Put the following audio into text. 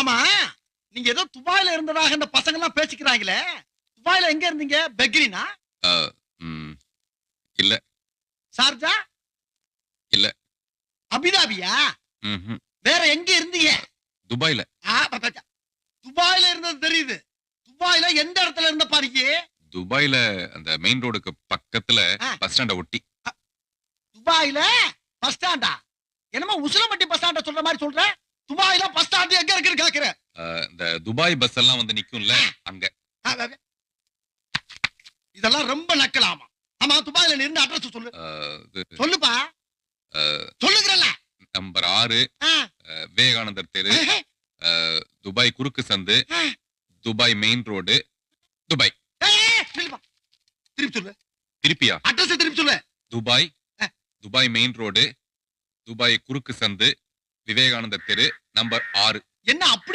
ஆமா, நீங்க ஏதோ துபாயில இருந்ததாக இந்த பசங்க எல்லாம் பேசிக்கிறாங்களே. துபாயில எங்க இருந்தீங்க? பெக்ரினா? அ, ம். இல்ல. ஷார்ஜா? இல்ல. அபிதாபியா? ம்ஹ்ம். வேற எங்க இருந்தீங்க? துபாய்ல. பச்சா. துபாயில இருந்தது தெரியுது. துபாயில எந்த இடத்துல இருந்த பாருங்க? துபாய்ல அந்த மெயின் ரோடுக்கு பக்கத்துல ஆ. பஸ் ஸ்டாண்ட ஒட்டி. துபாயில பஸ் ஸ்டாண்டா? என்னமோ உசிலம்பட்டி பஸ் ஸ்டாண்ட சொல்ற மாதிரி சொல்ற? துபாயில பஸ் ஸ்டாண்ட் எங்க இருக்குன்னு கேக்குறேன். இந்த துபாய் பஸ் எல்லாம் வந்து நிக்கும்ல அங்க. இதெல்லாம் ரொம்ப நக்கலாமா? ஆமா, துபாயில நீ இருந்த அட்ரஸ் சொல்லு. இது சொல்லுப்பா. சொல்லுகிறல்ல. நம்பர் 6 விவேகானந்தர் தெரு, துபாய் குறுக்கு சந்து, துபாய் மெயின் ரோடு, துபாய். திருப்பி சொல்லு. திருப்பியா? அட்ரஸ் திருப்பி சொல்லு. Dubai, Dubai main road, Dubai குறுக்கு சந்து, விவேகானந்தர் தெரு, நம்பர் 6. என்ன அப்படி